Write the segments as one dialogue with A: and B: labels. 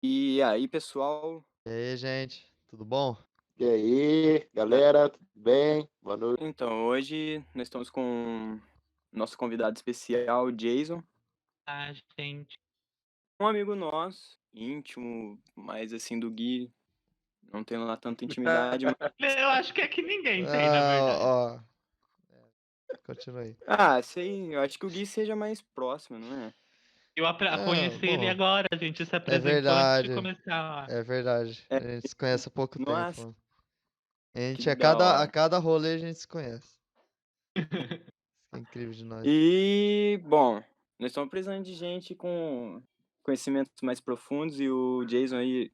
A: E aí, pessoal?
B: E aí, gente, tudo bom?
C: E aí,
A: Ah,
C: galera, tudo bem? Boa noite.
A: então, hoje nós estamos com nosso convidado especial, Jason,
D: Ah, gente.
A: um amigo nosso, íntimo, mais assim do Gui, não tem lá tanta intimidade, mas...
D: Eu acho que é que ninguém tem, na verdade.
B: Ó, continua aí.
A: Sei, eu acho que o Gui seja mais próximo, não é?
D: Eu conheci ele
B: Bom,
D: agora, a gente se
B: é
D: apresentou antes de
B: verdade,
D: começar.
B: é verdade.
A: É,
B: A gente se conhece há pouco
A: nossa,
B: tempo.
A: que
B: A
A: da
B: a
A: hora.
B: cada rolê a gente se conhece. Isso que é incrível de nós.
A: E, bom, nós estamos precisando de gente com conhecimentos mais profundos e o Jason aí,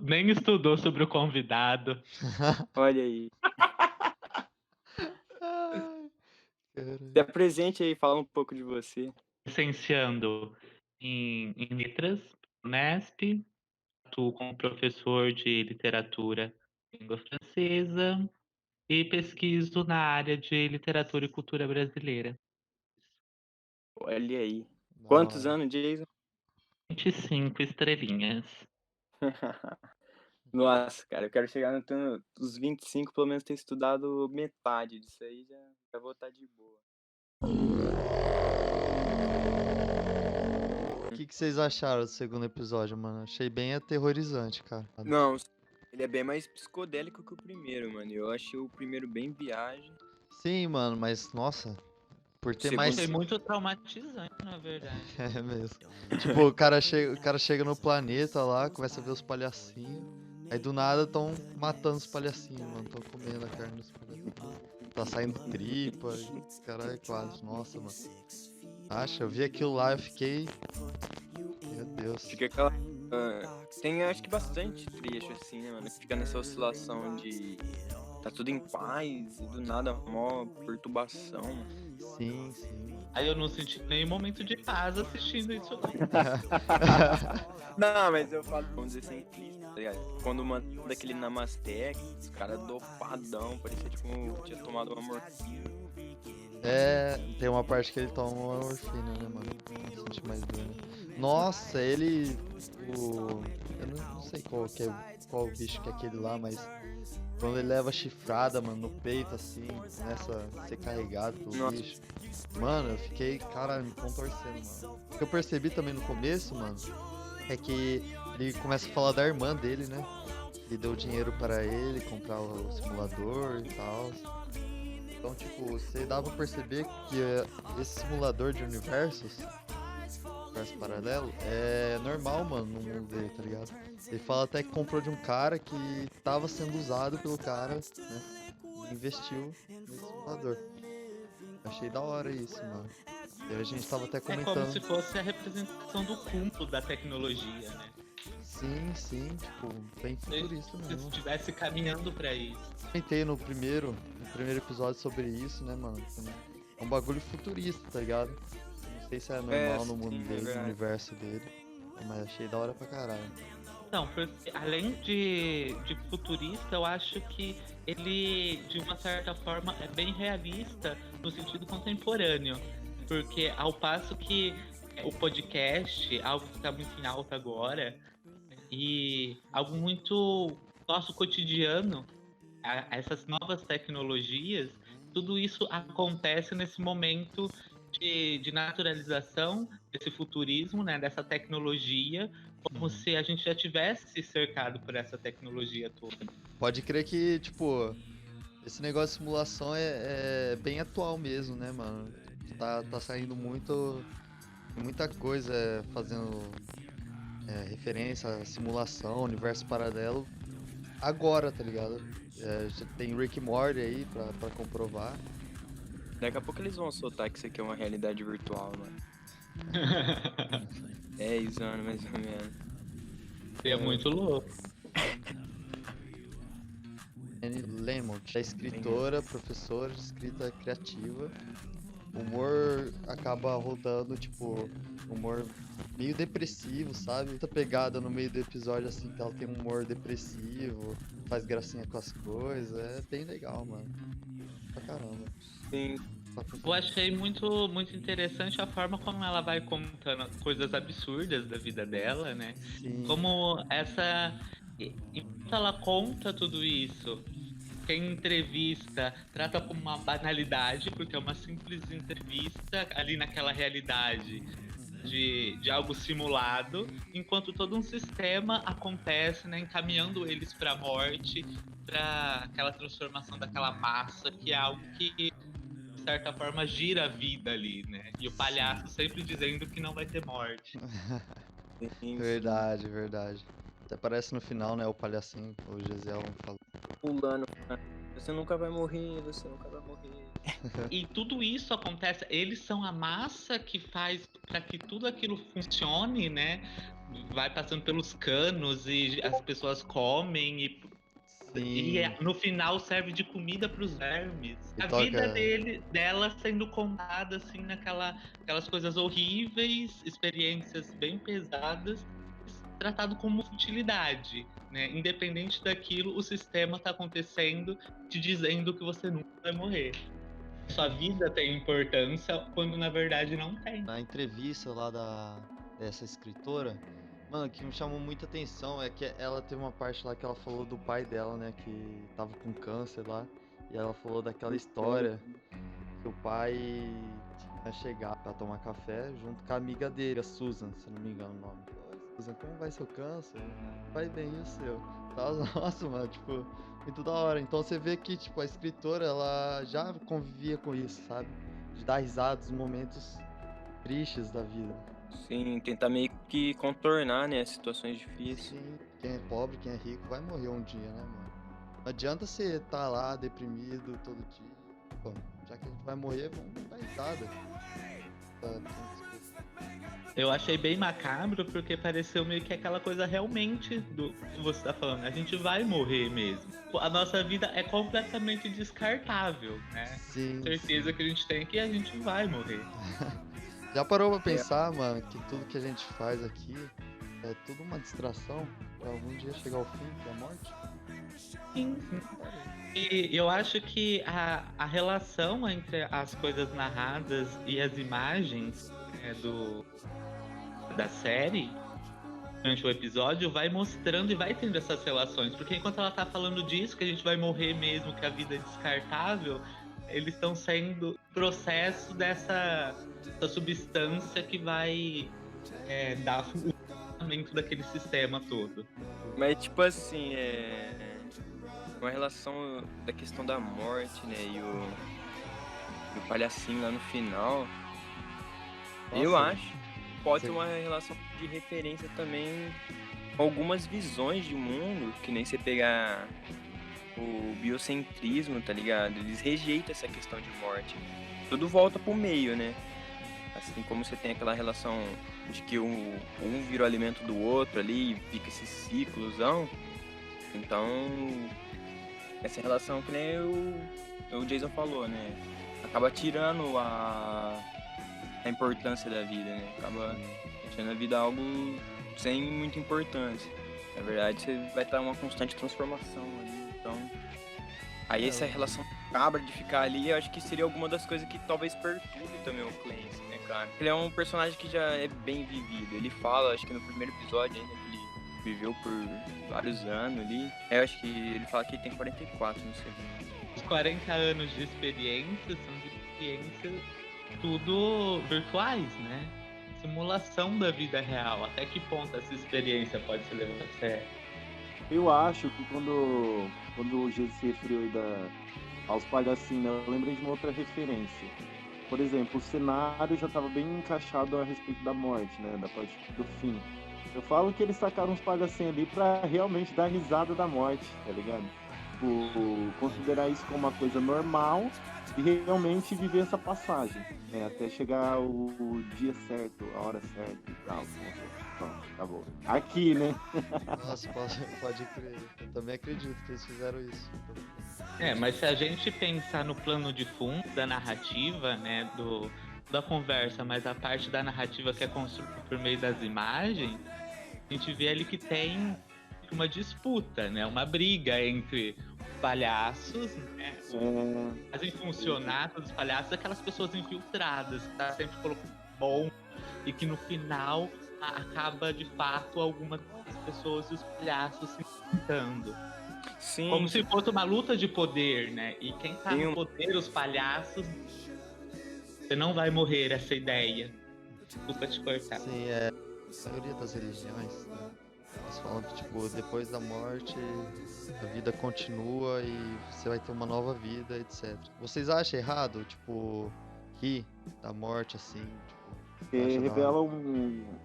D: Nem estudou sobre o convidado.
A: olha aí,
B: Ai,
A: se
B: cara.
A: apresente aí, fala um pouco de você.
D: Licenciando em Letras, Unesp, atuo como professor de literatura e língua francesa e pesquiso na área de literatura e cultura brasileira.
A: Olha aí.
B: Da
A: Quantos
B: hora.
A: anos, Jason?
D: 25 estrelinhas.
A: Nossa, cara, eu quero chegar nos 25, pelo menos ter estudado metade disso aí, já vou estar de boa.
B: O que vocês acharam do segundo episódio, mano? Achei bem aterrorizante, cara.
A: Não, ele é bem mais psicodélico que o primeiro, mano. Eu achei o primeiro bem viagem.
B: Sim, mano, mas nossa, por
A: O
B: ter
A: segundo,
D: Achei
B: mais.
D: muito traumatizante, na verdade.
B: É mesmo. Tipo, o cara chega no planeta lá, começa a ver os palhacinhos. Aí do nada tão matando os palhacinhos, mano. Tão comendo a carne dos palhacinhos. Tá saindo tripa. Caralho, quase. Nossa, mano. Acha, eu vi aquilo lá e fiquei. Meu Deus.
A: fica aquela. Tem acho que bastante trecho assim, né, mano? Que fica nessa oscilação de. Tá tudo em paz e do nada mó perturbação.
B: Sim, sim.
D: Aí eu não senti nenhum momento de paz assistindo isso, não.
A: Não, mas eu falo, vamos dizer simplista, tá ligado? Quando manda aquele namastê, os caras dopadão, parecia tipo, tinha tomado uma morfina.
B: É, tem uma parte que ele toma uma morfina, né, mano? Não sente mais dor, né? Nossa, ele. Eu não sei qual bicho que é aquele lá, mas quando ele leva chifrada, mano, no peito, assim, começa a ser carregado pelo
A: Nossa,
B: bicho. Mano, eu fiquei, caralho, me contorcendo, mano. O que eu percebi também no começo, mano, é que ele começa a falar da irmã dele, né? Que deu dinheiro para ele comprar o simulador e tal. Então, tipo, você dá pra perceber que esse simulador de universo paralelo, é normal, mano, no mundo dele, tá ligado? Ele fala até que comprou de um cara que tava sendo usado pelo cara, né? E investiu nesse simulador. Achei da hora isso, mano. E a gente tava até
D: É como se
B: comentando.
D: fosse a representação do cúmulo da tecnologia, né?
B: Sim, sim, tipo, bem futurista
D: Se
B: mesmo.
D: estivesse caminhando pra isso.
B: Comentei no primeiro episódio sobre isso, né, mano? É um bagulho futurista, tá ligado? Não sei se é normal no mundo
A: sim, é
B: dele, no
A: verdade.
B: universo dele, mas achei da hora pra caralho.
D: Então, porque além de futurista, eu acho que ele, de uma certa forma, é bem realista no sentido contemporâneo. Porque ao passo que o podcast, algo que está muito em alta agora, e algo muito nosso cotidiano, essas novas tecnologias, tudo isso acontece nesse momento de naturalização desse futurismo, né, dessa tecnologia, como se a gente já tivesse cercado por essa tecnologia toda.
B: Pode crer que, tipo, esse negócio de simulação é bem atual mesmo, né, mano? Tá saindo muita coisa fazendo referência à simulação, universo paralelo, agora, tá ligado? Já tem Rick e Morty aí pra comprovar.
A: Daqui a pouco eles vão soltar que isso aqui é uma realidade virtual, mano. 10 anos mais ou menos.
D: Seria muito louco.
B: Anne Lamont é escritora, professora de escrita criativa. O humor acaba rodando, tipo, humor meio depressivo, sabe? Muita pegada no meio do episódio, assim, que ela tem um humor depressivo, faz gracinha com as coisas. É bem legal, mano. Pra caramba.
A: Sim.
D: Eu achei muito, muito interessante a forma como ela vai contando coisas absurdas da vida dela, né?
B: Sim.
D: Como enquanto ela conta tudo isso, quem entrevista trata como uma banalidade, porque é uma simples entrevista ali naquela realidade de algo simulado, enquanto todo um sistema acontece, né, encaminhando eles para a morte, para aquela transformação daquela massa, que é algo que, de certa forma, gira a vida ali, né? E o palhaço sempre dizendo que não vai ter morte.
A: Sim,
B: Verdade, verdade. Até parece no final, né? O palhacinho, o Gesiel fala.
A: pulando. Você nunca vai morrer, você nunca vai morrer.
D: E tudo isso acontece, eles são a massa que faz para que tudo aquilo funcione, né? Vai passando pelos canos e as pessoas comem
B: Sim.
D: no final serve de comida para os vermes.
B: E
D: A
B: toca-
D: vida dela sendo contada assim aquelas coisas horríveis, experiências bem pesadas, tratado como futilidade, né? Independente daquilo, o sistema está acontecendo, te dizendo que você nunca vai morrer. Sua vida tem importância quando na verdade não tem.
B: Na entrevista lá dessa escritora, mano, o que me chamou muita atenção é que ela teve uma parte lá que ela falou do pai dela, né, que tava com câncer lá, e ela falou daquela história que o pai tinha chegado pra tomar café junto com a amiga dele, a Susan, se não me engano o nome. Oi, Susan, como vai seu câncer? Vai bem, e o seu? Nossa, mano, tipo, muito da hora. Então você vê que, tipo, a escritora, ela já convivia com isso, sabe? De dar risada dos momentos tristes da vida.
A: Sim, tentar meio que contornar, né, as situações difíceis.
B: Sim, quem é pobre, quem é rico, vai morrer um dia, né, mano? Não adianta você tá lá deprimido todo dia. Pô, já que a gente vai morrer, vamos dar risada.
D: Eu achei bem macabro porque pareceu meio que aquela coisa realmente do que você tá falando. A gente vai morrer mesmo. A nossa vida é completamente descartável, né?
B: Sim.
D: Certeza que a gente tem que a gente vai morrer.
B: Já parou pra pensar, mano, que tudo que a gente faz aqui é tudo uma distração pra algum dia chegar ao fim, que é a morte?
D: Sim. E eu acho que a relação entre as coisas narradas e as imagens da série durante o episódio vai mostrando e vai tendo essas relações. Porque enquanto ela tá falando disso, que a gente vai morrer mesmo, que a vida é descartável, eles estão sendo processo dessa substância que vai dar o funcionamento daquele sistema todo.
A: Mas tipo assim, com a relação da questão da morte, né, e o palhacinho lá no final, eu
B: Nossa,
A: acho que pode
B: você-
A: ter uma relação de referência também com algumas visões de mundo, que nem você pegar o biocentrismo, tá ligado? Eles rejeitam essa questão de morte. Tudo volta pro meio, né? Assim como você tem aquela relação de que um vira o alimento do outro ali e fica esse ciclozão. Então, essa relação que nem o Jason falou, né? Acaba tirando a importância da vida, né? Acaba deixando a vida algo sem muita importância. Na verdade, você vai estar uma constante transformação ali. Então, aí essa relação cabra de ficar ali, eu acho que seria alguma das coisas que talvez perturbe também o Clancy, né, cara? Ele é um personagem que já é bem vivido. Ele fala, acho que no primeiro episódio ainda, que ele viveu por vários anos ali. Eu acho que ele fala que ele tem 44, não sei.
D: Os 40 anos de experiência são de experiências tudo virtuais, né? Simulação da vida real. Até que ponto essa experiência pode ser levada a sério?
C: Eu acho que quando o G se referiu aí aos palhacinhos, eu lembrei de uma outra referência. Por exemplo, o cenário já estava bem encaixado a respeito da morte, né? Da parte do fim. Eu falo que eles sacaram uns palhacinhos ali pra realmente dar risada da morte, tá ligado? Tipo, considerar isso como uma coisa normal e realmente viver essa passagem, né? Até chegar o dia certo, a hora certa e tal. Pronto, acabou. Aqui, né?
B: Nossa, pode crer. Eu também acredito que eles fizeram isso.
D: Mas se a gente pensar no plano de fundo da narrativa, né, da conversa, mas a parte da narrativa que é construída por meio das imagens, a gente vê ali que tem uma disputa, né? Uma briga entre os palhaços, né? Fazem funcionar todos os palhaços, aquelas pessoas infiltradas, que tá sempre colocando bom e que no final acaba de fato alguma das pessoas e os palhaços se enfrentando.
A: Sim,
D: Como se fosse uma luta de poder, né? E quem tá
A: Tem
D: no poder, os palhaços, você não vai morrer, essa ideia. Desculpa te cortar.
B: Sim, a maioria das religiões, né, elas falam que, tipo, depois da morte, a vida continua e você vai ter uma nova vida, etc. Vocês acham errado, tipo, rir da morte, assim, tipo,
C: Porque
B: acha da
C: revela
B: hora?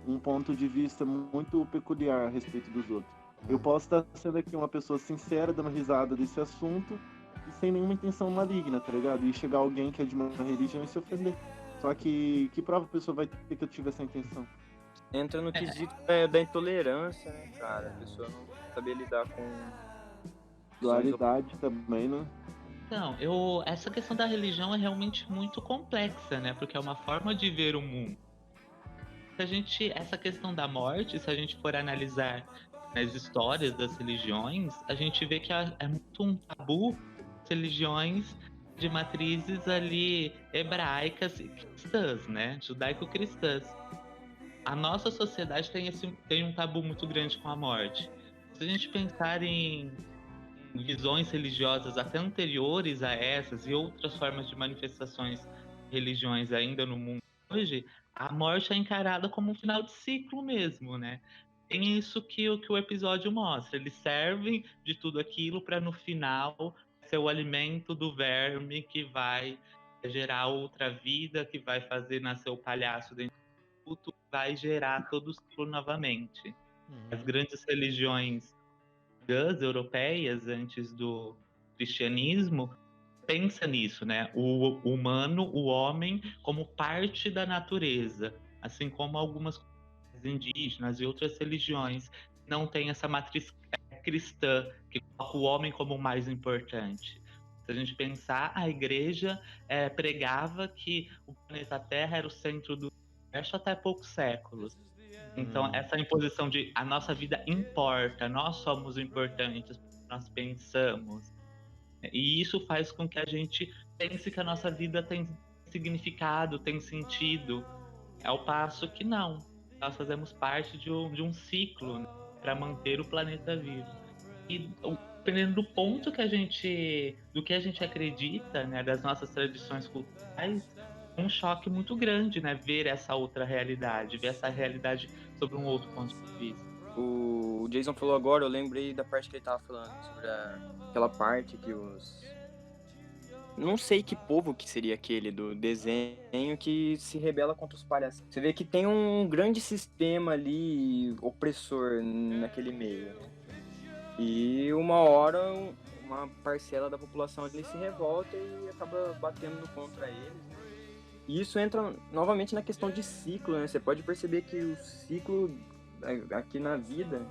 C: um ponto de vista muito peculiar a respeito dos outros. Eu posso estar sendo aqui uma pessoa sincera, dando risada desse assunto, e sem nenhuma intenção maligna, tá ligado? E chegar alguém que é de uma religião e se ofender. Só que prova a pessoa vai ter que eu tive essa intenção?
A: entra no quesito da intolerância, né, cara? A pessoa não saber lidar com visões
C: Dualidade também, né?
D: Então, essa questão da religião é realmente muito complexa, né? Porque é uma forma de ver o mundo. Essa questão da morte, se a gente for analisar nas histórias das religiões, a gente vê que é muito um tabu as religiões de matrizes ali hebraicas e cristãs, né? Judaico-cristãs. A nossa sociedade tem um tabu muito grande com a morte. Se a gente pensar em visões religiosas até anteriores a essas e outras formas de manifestações de religiões ainda no mundo hoje, a morte é encarada como um final de ciclo mesmo, né? Tem isso que o episódio mostra. Eles servem de tudo aquilo para no final ser o alimento do verme que vai gerar outra vida, que vai fazer nascer o palhaço dentro do culto, vai gerar todo o ciclo novamente. As grandes religiões cristãs europeias antes do cristianismo pensa nisso, né? O humano, o homem, como parte da natureza, assim como algumas comunidades indígenas e outras religiões não têm essa matriz cristã que coloca o homem como o mais importante. Se a gente pensar, a igreja pregava que o planeta Terra era o centro do universo até poucos séculos. Então, essa imposição de a nossa vida importa, nós somos importantes, nós pensamos. E isso faz com que a gente pense que a nossa vida tem significado, tem sentido. Ao passo que não. Nós fazemos parte de um ciclo, né, para manter o planeta vivo. E dependendo do ponto do que a gente acredita, né, das nossas tradições culturais, é um choque muito grande, né, ver essa outra realidade, ver essa realidade sobre um outro ponto de vista.
A: O Jason falou agora, eu lembrei da parte que ele tava falando, sobre aquela parte que não sei que povo que seria aquele do desenho que se rebela contra os palhaços. Você vê que tem um grande sistema ali opressor naquele meio, né? E uma hora uma parcela da população ali se revolta e acaba batendo contra eles, né? E isso entra novamente na questão de ciclo, né? Você pode perceber que o ciclo aqui na vida,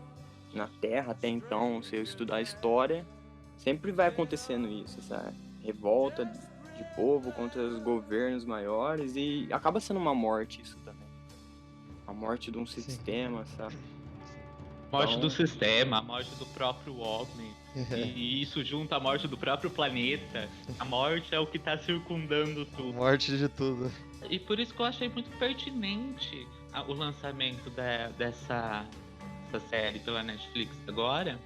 A: na Terra até então, se eu estudar a história, sempre vai acontecendo isso, sabe? Revolta de povo contra os governos maiores e acaba sendo uma morte isso também. A morte de um sistema, sabe?
D: Morte
A: Então,
D: do sistema, a morte do próprio homem. E isso junto à morte do próprio planeta. A morte é o que está circundando tudo.
B: Morte de tudo.
D: E por isso que eu achei muito pertinente o lançamento dessa série pela Netflix agora.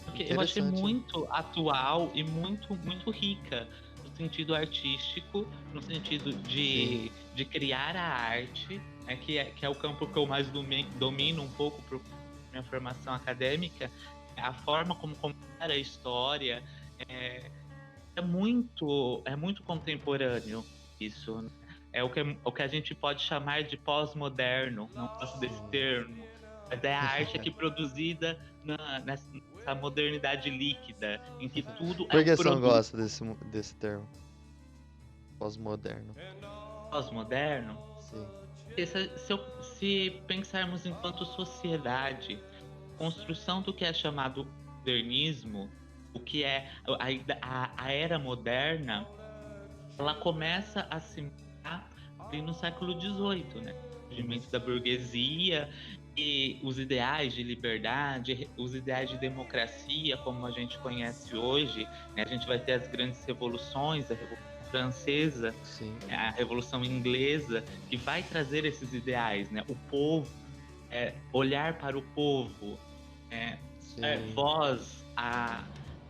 D: Porque eu achei muito atual e muito, muito rica no sentido artístico, no sentido de criar a arte, né, que é o campo que eu mais domino um pouco por minha formação acadêmica. A forma como contar a história é muito contemporâneo isso, né? É o que a gente pode chamar de pós-moderno, não gosto desse termo, mas é a arte aqui produzida nessa modernidade líquida, em que tudo
B: Por
D: é
B: que
D: um
B: você não
D: produto.
B: gosta desse termo? Pós-moderno.
D: Pós-moderno?
B: Sim.
D: Se pensarmos enquanto sociedade, construção do que é chamado modernismo, o que é a era moderna, ela começa a se ali no século XVIII, né? O surgimento da burguesia E os ideais de liberdade, os ideais de democracia, como a gente conhece hoje, né? A gente vai ter as grandes revoluções, a Revolução Francesa,
B: Sim,
D: a Revolução Inglesa, que vai trazer esses ideais, né? O povo, olhar para o povo,
B: sim.
D: voz a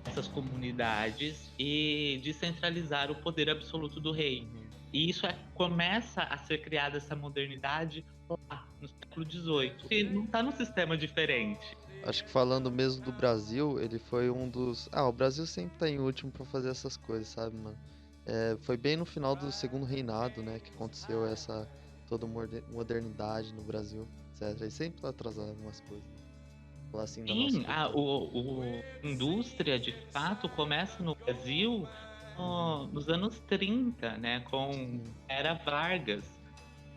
D: essas comunidades e descentralizar o poder absoluto do rei.
B: Uhum.
D: E isso começa a ser criada essa modernidade lá no século XVIII. E não está num sistema diferente.
B: Acho que falando mesmo do Brasil, ele foi um dos. Ah, o Brasil sempre tá em último pra fazer essas coisas, sabe, mano? Foi bem no final do segundo reinado, né, que aconteceu essa toda modernidade no Brasil, etc. E sempre tá atrasado algumas coisas. Falar assim da nossa
D: Sim,
B: cultura.
D: a indústria de fato começa no Brasil nos anos 30, né, com
B: Sim.
D: Era Vargas.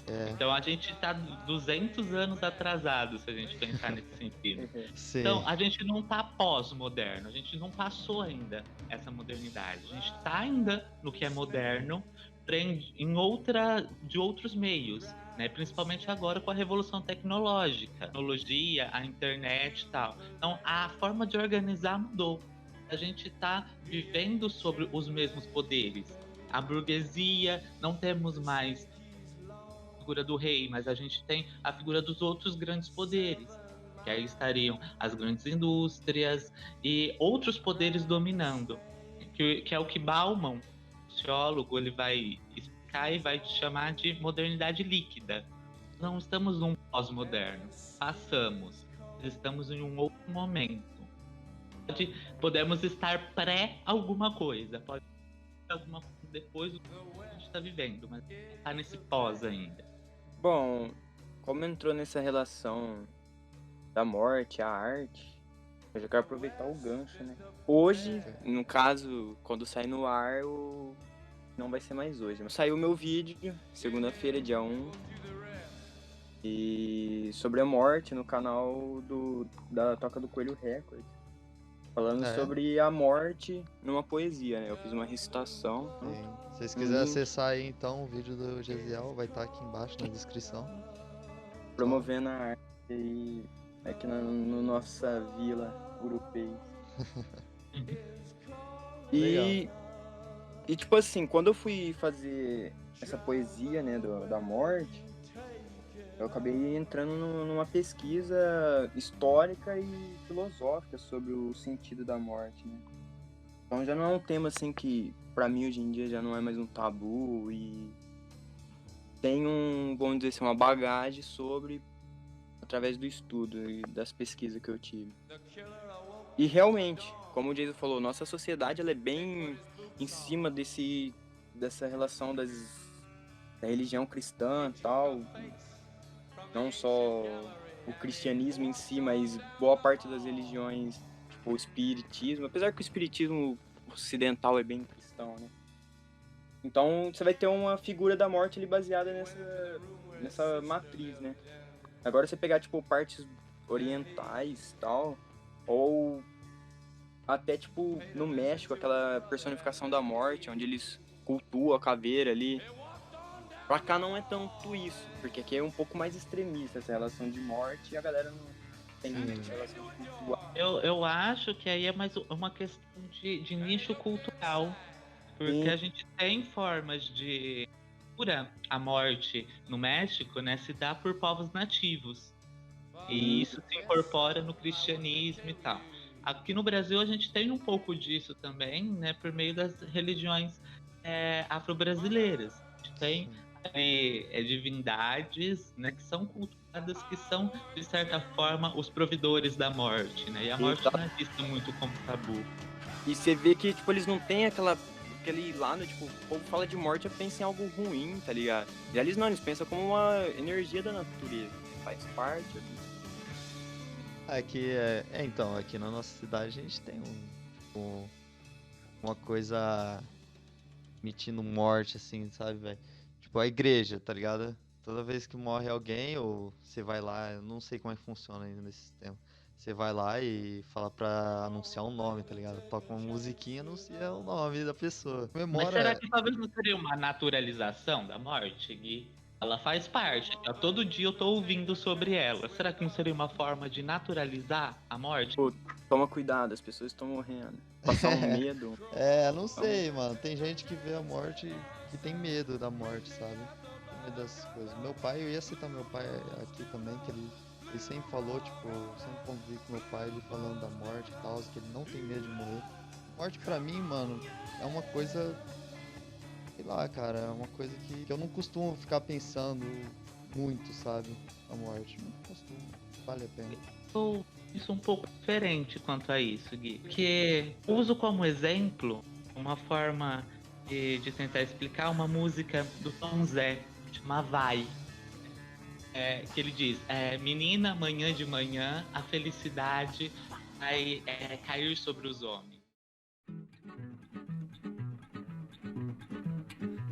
B: É,
D: Então a gente está 200 anos atrasado, se a gente pensar nesse sentido.
B: sim.
D: Então a gente não está pós-moderno, a gente não passou ainda essa modernidade. A gente está ainda no que é moderno, de outros meios, né? Principalmente agora com a revolução tecnológica, a tecnologia, a internet e tal. Então a forma de organizar mudou. A gente está vivendo sobre os mesmos poderes. A burguesia, não temos mais figura do rei, mas a gente tem a figura dos outros grandes poderes, que aí estariam as grandes indústrias e outros poderes dominando, que é o que Bauman, sociólogo, ele vai explicar e vai chamar de modernidade líquida. Não estamos num pós-moderno, passamos, estamos em um outro momento. Podemos estar pré alguma coisa, pode ser alguma coisa depois do que a gente está vivendo, mas está nesse pós ainda.
A: Bom, como entrou nessa relação da morte, a arte, eu já quero aproveitar o gancho, né? Hoje, no caso, quando sair no ar, não vai ser mais hoje. Mas saiu meu vídeo, segunda-feira, dia 1, e sobre a morte no canal da Toca do Coelho Records. Falando
B: É?
A: sobre a morte numa poesia, né? Eu fiz uma recitação.
B: Sim. Se vocês
A: Um
B: quiserem
A: link
B: acessar aí então o vídeo do Gesiel, vai estar aqui embaixo na descrição.
A: promovendo a arte aí aqui na nossa vila Urupês.
B: Legal.
A: E tipo assim, quando eu fui fazer essa poesia, né, da morte, eu acabei entrando numa pesquisa histórica e filosófica sobre o sentido da morte, né? Então já não é um tema assim que pra mim hoje em dia já não é mais um tabu e tem vamos dizer assim, uma bagagem sobre através do estudo e das pesquisas que eu tive. E realmente, como o Jason falou, nossa sociedade ela é bem em cima dessa relação da religião cristã e tal, não só o cristianismo em si, mas boa parte das religiões, tipo o espiritismo, apesar que o espiritismo ocidental é bem cristão, né? Então você vai ter uma figura da morte ali baseada nessa matriz, né? Agora você pegar tipo partes orientais e tal, ou até tipo no México, aquela personificação da morte, onde eles cultuam a caveira ali. Pra cá não é tanto isso, porque aqui é um pouco mais extremista essa relação de morte e a galera não tem essa relação de cultuar.
D: Eu acho que aí é mais uma questão de nicho cultural, porque
A: Sim,
D: a gente tem formas de cura a morte no México, né, se dá por povos nativos. E isso se incorpora no cristianismo e tal. Aqui no Brasil a gente tem um pouco disso também, né, por meio das religiões afro-brasileiras. A gente tem divindades, né, que são cultuadas, que são, de certa forma, os provedores da morte, né? E a morte
A: exato.
D: não é vista muito como tabu.
A: E você vê que tipo eles não têm aquele lado, tipo, o povo fala de morte e pensa em algo ruim, tá ligado? E eles não, eles pensam como uma energia da natureza, faz parte.
B: Então, aqui na nossa cidade a gente tem uma coisa emitindo morte, assim, sabe, velho? Tipo, a igreja, tá ligado? Toda vez que morre alguém, ou você vai lá, eu não sei como é que funciona ainda nesse sistema. Você vai lá e fala pra anunciar um nome, tá ligado? Toca uma musiquinha e anuncia o nome da pessoa.
D: Mas será
B: Comemora.
D: que talvez não seria uma naturalização da morte, Gui? Ela faz parte. Todo dia eu tô ouvindo sobre ela. Será que não seria uma forma de naturalizar a morte?
A: Pô, toma cuidado, as pessoas estão morrendo. Passar um medo.
B: Não sei, mano. Tem gente que vê a morte que tem medo da morte, sabe? Tem medo das coisas. Meu pai, eu ia citar meu pai aqui também, que ele sempre falou, tipo, sempre convivi com meu pai, ele falando da morte e tal, que ele não tem medo de morrer. Morte pra mim, mano, é uma coisa, sei lá, cara, é uma coisa que eu não costumo ficar pensando muito, sabe? A morte. Não costumo. Vale a pena.
D: Eu penso um pouco diferente quanto a isso, Gui. Porque uso como exemplo uma forma de tentar explicar uma música do Tom Zé, chama Vai. Que ele diz, menina, amanhã de manhã, a felicidade vai cair sobre os homens.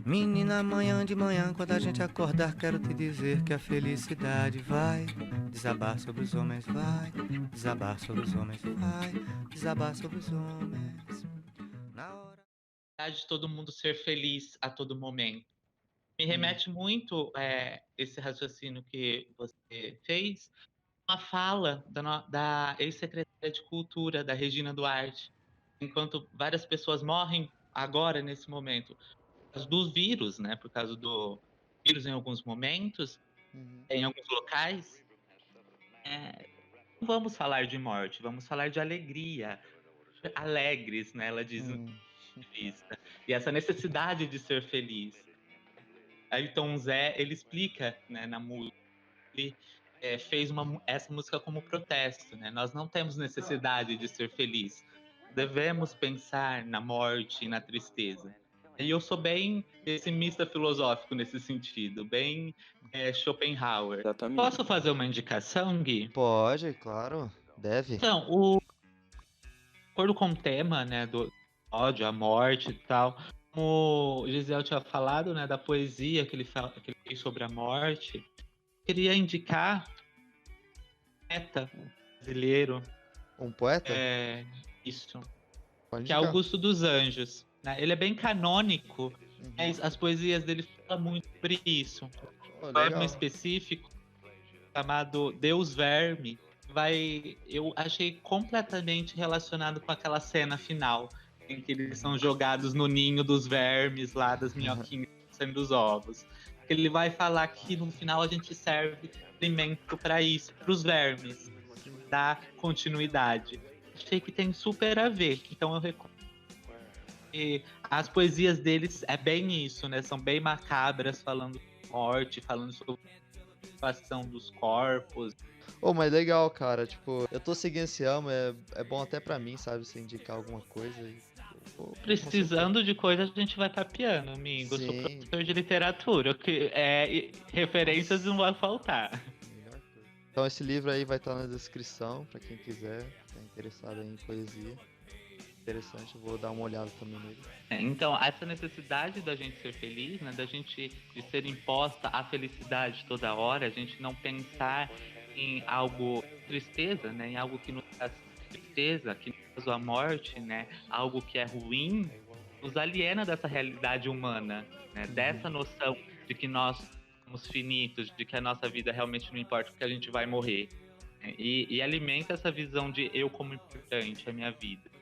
E: Menina, amanhã de manhã, quando a gente acordar, quero te dizer que a felicidade vai desabar sobre os homens, vai desabar sobre os homens, vai desabar sobre os homens. Na hora
D: De todo mundo ser feliz a todo momento. Me remete muito esse raciocínio que você fez, uma fala da ex-secretária de Cultura, da Regina Duarte. Enquanto várias pessoas morrem agora, nesse momento, por causa do vírus, né? Por causa do vírus em alguns momentos, em alguns locais, não vamos falar de morte, vamos falar de alegria. Alegres, né? Ela diz no entrevista. E essa necessidade de ser feliz. Aí Tom Zé, ele explica, né, na música, ele fez essa música como protesto, né? Nós não temos necessidade de ser feliz. Devemos pensar na morte e na tristeza. E eu sou bem pessimista filosófico nesse sentido, bem Schopenhauer.
A: Exatamente.
D: Posso fazer uma indicação, Gui?
B: Pode, claro. Deve.
D: Então, de acordo com o tema, né, do ódio, a morte e tal, como o Gisele tinha falado, né, da poesia que ele fez sobre a morte, queria indicar um poeta brasileiro,
B: Um poeta?
D: isso,
B: Pode
D: que é
B: indicar.
D: Augusto dos Anjos. Né? Ele é bem canônico, mas as poesias dele falam muito sobre isso.
B: Oh,
D: Um poema
B: legal.
D: específico chamado Deus Verme, eu achei completamente relacionado com aquela cena final, em que eles são jogados no ninho dos vermes lá, das minhoquinhas saindo dos ovos. Ele vai falar que no final a gente serve alimento para isso, para os vermes, dar continuidade. Achei que tem super a ver, então eu recomendo. E as poesias deles é bem isso, né? São bem macabras, falando de morte, falando sobre a situação dos corpos.
B: Mas legal, cara. Tipo, eu tô seguindo esse ramo, é bom até pra mim, sabe? Se indicar alguma coisa.
D: Precisando de coisa, a gente vai tapeando, amigo. Eu sou
B: Sim.
D: professor de literatura, referências não vai faltar.
B: Melhor coisa. Então esse livro aí vai estar na descrição, pra quem quiser, tá interessado em poesia. Interessante, eu vou dar uma olhada também nele.
D: Então, essa necessidade da gente ser feliz, né, de ser imposta a felicidade toda hora, a gente não pensar em algo tristeza, né, em algo que nos traz tristeza, que nos traz a morte, né, algo que é ruim, nos aliena dessa realidade humana, né, dessa noção de que nós somos finitos, de que a nossa vida realmente não importa, porque a gente vai morrer. Né, e alimenta essa visão de eu como importante, a minha vida.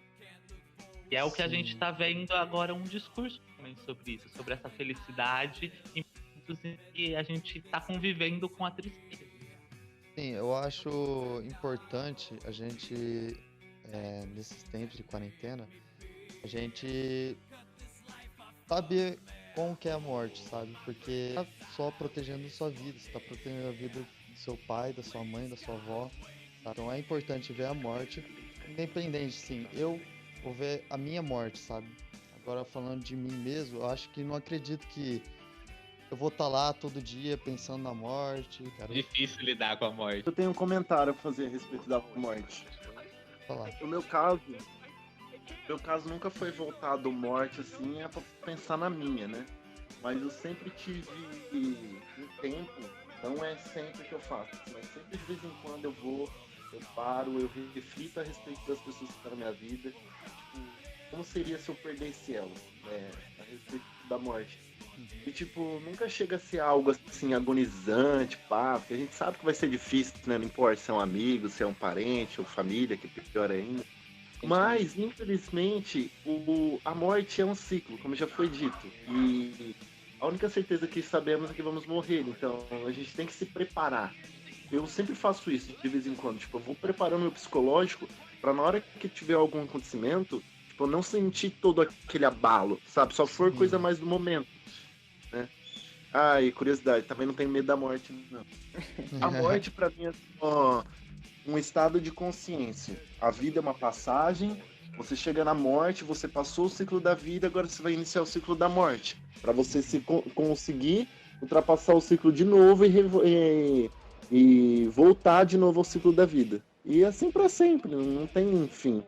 D: E é o que a gente está vendo agora, um discurso também sobre isso, sobre essa felicidade em que a gente está convivendo com a tristeza.
B: Sim, eu acho importante a gente, nesses tempos de quarentena, a gente saber como que é a morte, sabe? Porque tá só protegendo sua vida, você tá protegendo a vida do seu pai, da sua mãe, da sua avó. Tá? Então é importante ver a morte, independente, sim. Eu vou ver a minha morte, sabe? Agora falando de mim mesmo, eu acho que não acredito que eu vou estar lá todo dia pensando na morte, cara.
D: É difícil lidar com a morte.
C: Eu tenho um comentário a fazer a respeito da morte.
B: Falar.
C: O meu caso nunca foi voltado à morte, assim, é pra pensar na minha, né? Mas eu sempre tive um tempo, não é sempre que eu faço, mas sempre de vez em quando eu paro, eu reflito a respeito das pessoas que estão na minha vida. Tipo, como seria se eu perdesse elas, né? A respeito da morte. E, tipo, nunca chega a ser algo assim agonizante, pá, porque a gente sabe que vai ser difícil, né? Não importa se é um amigo, se é um parente ou família, que é pior ainda. Mas, infelizmente, a morte é um ciclo, como já foi dito. E a única certeza que sabemos é que vamos morrer. Então, a gente tem que se preparar. Eu sempre faço isso de vez em quando. Tipo, eu vou preparando meu psicológico para na hora que tiver algum acontecimento, tipo, eu não sentir todo aquele abalo, sabe? Só for coisa mais do momento, né? Ah, e curiosidade, também não tenho medo da morte, não. A morte, para mim, é só um estado de consciência. A vida é uma passagem, você chega na morte, você passou o ciclo da vida, agora você vai iniciar o ciclo da morte. Para você conseguir ultrapassar o ciclo de novo e voltar de novo ao ciclo da vida. E assim para sempre, não tem fim.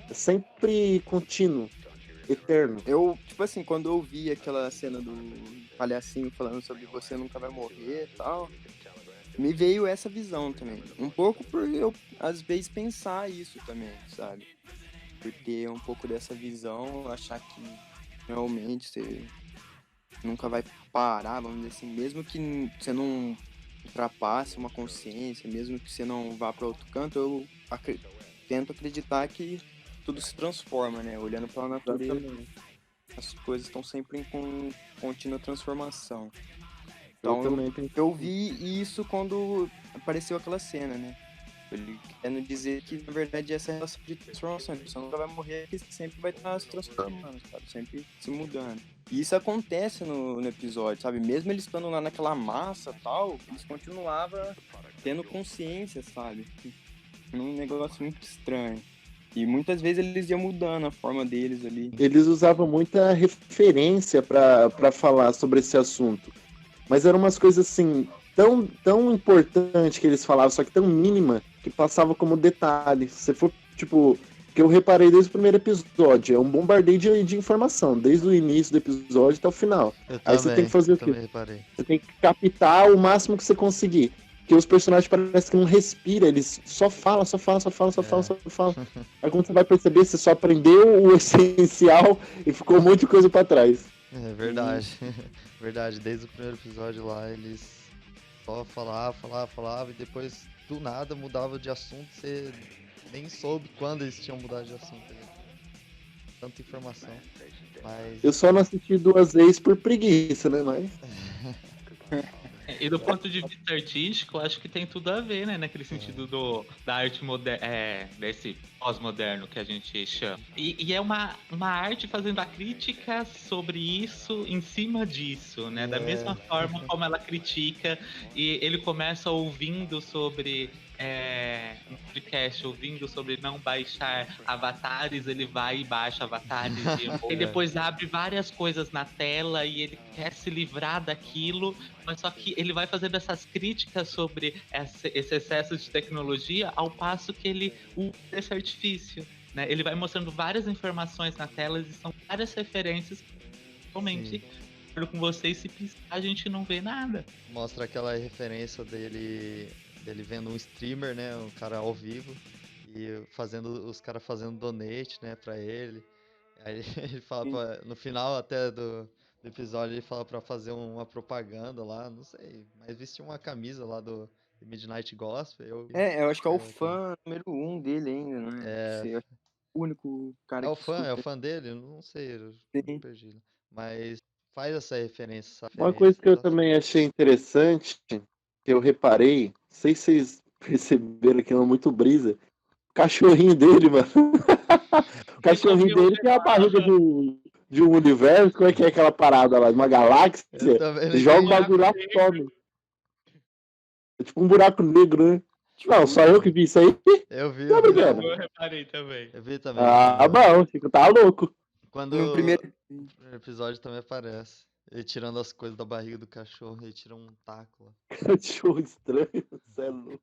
C: É sempre contínuo, eterno.
A: Eu, tipo assim, quando eu vi aquela cena do palhacinho falando sobre você nunca vai morrer e tal, me veio essa visão também. Um pouco por eu, às vezes, pensar isso também, sabe? Por ter um pouco dessa visão, achar que realmente você nunca vai parar, vamos dizer assim, mesmo que você não ultrapasse uma consciência, mesmo que você não vá para outro canto, eu tento acreditar que tudo se transforma, né? Olhando para a natureza, as coisas estão sempre em contínua transformação. Então eu vi isso quando apareceu aquela cena, né? Ele querendo dizer que, na verdade, essa relação de transformação, você nunca vai morrer, porque você sempre vai estar se transformando, sabe? Sempre se mudando. E isso acontece no episódio, sabe? Mesmo eles estando lá naquela massa e tal, eles continuavam tendo consciência, sabe? Um negócio muito estranho. E muitas vezes eles iam mudando a forma deles ali.
C: Eles usavam muita referência para falar sobre esse assunto. Mas eram umas coisas assim, tão importante que eles falavam, só que tão mínima, que passava como detalhe. Se for, tipo, que eu reparei desde o primeiro episódio, é um bombardeio de informação, desde o início do episódio até o final. Aí você tem que fazer o quê? Você tem que captar o máximo que você conseguir. Porque os personagens parecem que não respiram, eles só falam. Aí quando você vai perceber, você só aprendeu o essencial e ficou um monte de coisa pra trás.
B: É verdade. Verdade, desde o primeiro episódio lá, eles só falavam e depois do nada mudava de assunto, você nem soube quando eles tinham mudado de assunto. Né? Tanta informação. Mas...
C: Eu só não assisti 2 vezes por preguiça, né? Mas...
D: E do ponto de vista artístico, acho que tem tudo a ver, né? Naquele sentido da arte moderna, desse pós-moderno que a gente chama. E é uma arte fazendo a crítica sobre isso, em cima disso, né? Da mesma forma como ela critica, e ele começa ouvindo sobre um podcast, ouvindo sobre não baixar avatares, ele vai e baixa avatares e depois abre várias coisas na tela e ele quer se livrar daquilo, mas só que ele vai fazendo essas críticas sobre esse excesso de tecnologia ao passo que ele usa esse artifício, né? Ele vai mostrando várias informações na tela e são várias referências realmente com vocês, se piscar a gente não vê nada.
B: Mostra aquela referência dele vendo um streamer, né, um cara ao vivo e os caras fazendo donate, né, pra ele. Aí ele fala no final até do episódio ele fala pra fazer uma propaganda lá, não sei, mas vestiu uma camisa lá do Midnight Gospel.
A: Eu acho que é o fã número 1 dele ainda, né? É o único cara que
B: é o fã dele? Não sei, eu perdi. Mas faz essa referência.
C: Uma coisa que eu também achei interessante, que eu reparei, não sei se vocês perceberam que é muito brisa, o cachorrinho dele, mano. O cachorrinho dele tem a barriga de um universo, como é que é aquela parada lá, de uma galáxia? Joga o bagulho lá e some. É tipo um buraco negro, né? Não, só eu que vi isso aí.
B: Eu vi.
D: Eu reparei também.
B: Eu vi também.
C: Bom, Chico, tá louco.
B: Quando no primeiro episódio também aparece. Ele tirando as coisas da barriga do cachorro, ele tira um taco lá.
C: Cachorro estranho, você é louco.